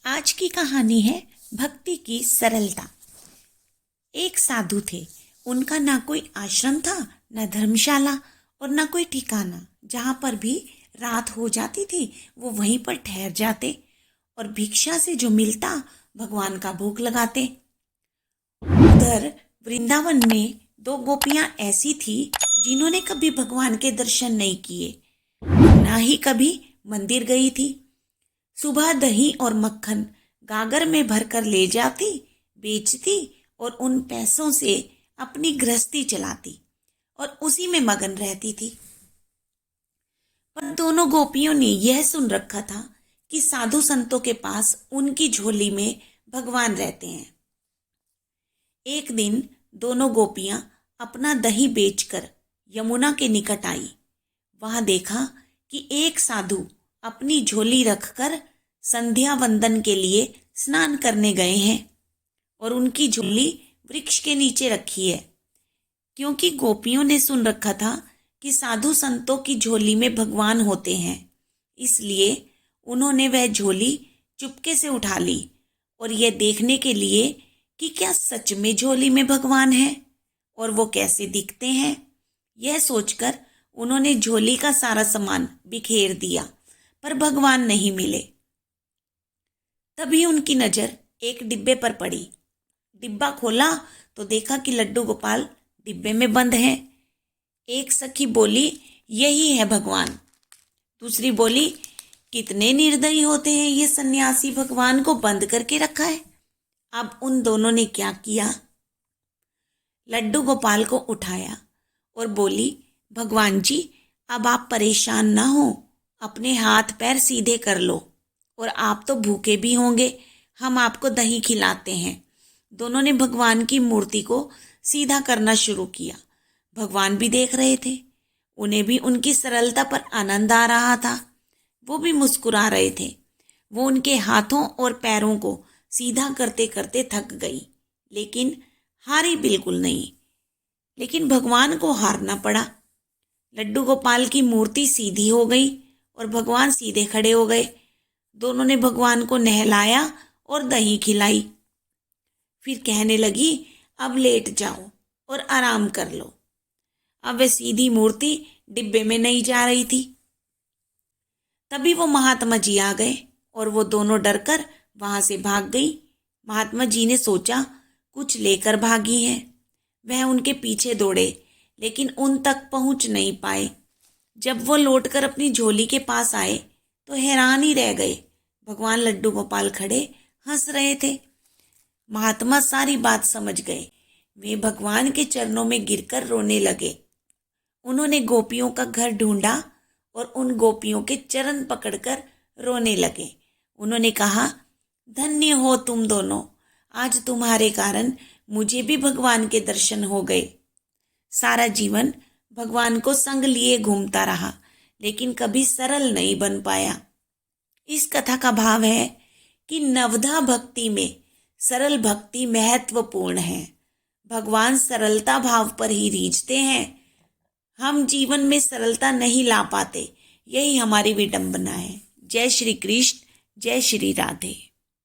आज की कहानी है भक्ति की सरलता। एक साधु थे। उनका ना कोई आश्रम था, ना धर्मशाला और ना कोई ठिकाना। जहाँ पर भी रात हो जाती थी वो वहीं पर ठहर जाते और भिक्षा से जो मिलता भगवान का भोग लगाते। उधर वृंदावन में दो गोपियां ऐसी थी जिन्होंने कभी भगवान के दर्शन नहीं किए, ना ही कभी मंदिर गई थी। सुबह दही और मक्खन गागर में भरकर ले जाती, बेचती और उन पैसों से अपनी गृहस्थी चलाती और उसी में मगन रहती थी। पर दोनों गोपियों ने यह सुन रखा था कि साधु संतों के पास उनकी झोली में भगवान रहते हैं। एक दिन दोनों गोपियां अपना दही बेचकर यमुना के निकट आई। वहां देखा कि एक साधु अपनी झोली रखकर संध्या वंदन के लिए स्नान करने गए हैं और उनकी झोली वृक्ष के नीचे रखी है। क्योंकि गोपियों ने सुन रखा था कि साधु संतों की झोली में भगवान होते हैं, इसलिए उन्होंने वह झोली चुपके से उठा ली और यह देखने के लिए कि क्या सच में झोली में भगवान है और वो कैसे दिखते हैं। यह सोचकर उन्होंने झोली का सारा सामान बिखेर दिया, पर भगवान नहीं मिले। तभी उनकी नजर एक डिब्बे पर पड़ी। डिब्बा खोला तो देखा कि लड्डू गोपाल डिब्बे में बंद हैं। एक सखी बोली, यही है भगवान। दूसरी बोली, कितने निर्दयी होते हैं ये सन्यासी, भगवान को बंद करके रखा है। अब उन दोनों ने क्या किया, लड्डू गोपाल को उठाया और बोली, भगवान जी अब आप परेशान ना हो, अपने हाथ पैर सीधे कर लो और आप तो भूखे भी होंगे, हम आपको दही खिलाते हैं। दोनों ने भगवान की मूर्ति को सीधा करना शुरू किया। भगवान भी देख रहे थे, उन्हें भी उनकी सरलता पर आनंद आ रहा था। वो भी मुस्कुरा रहे थे। वो उनके हाथों और पैरों को सीधा करते करते थक गई, लेकिन हारी बिल्कुल नहीं। लेकिन भगवान को हारना पड़ा। लड्डू गोपाल की मूर्ति सीधी हो गई और भगवान सीधे खड़े हो गए। दोनों ने भगवान को नहलाया और दही खिलाई। फिर कहने लगी, अब लेट जाओ और आराम कर लो। अब वे सीधी मूर्ति डिब्बे में नहीं जा रही थी। तभी वो महात्मा जी आ गए और वो दोनों डरकर वहां से भाग गई। महात्मा जी ने सोचा कुछ लेकर भागी हैं। वह उनके पीछे दौड़े, लेकिन उन तक पहुंच नहीं पाए। जब वो लौटकर अपनी झोली के पास आए तो हैरान ही रह गए। भगवान लड्डू गोपाल खड़े हंस रहे थे। महात्मा सारी बात समझ गए। वे भगवान के चरणों में गिरकर रोने लगे। उन्होंने गोपियों का घर ढूंढा और उन गोपियों के चरण पकड़कर रोने लगे। उन्होंने कहा, धन्य हो तुम दोनों, आज तुम्हारे कारण मुझे भी भगवान के दर्शन हो गए। सारा जीवन भगवान को संग लिए घूमता रहा, लेकिन कभी सरल नहीं बन पाया। इस कथा का भाव है कि नवधा भक्ति में सरल भक्ति महत्वपूर्ण है। भगवान सरलता भाव पर ही रीझते हैं। हम जीवन में सरलता नहीं ला पाते, यही हमारी विडंबना है। जय श्री कृष्ण, जय श्री राधे।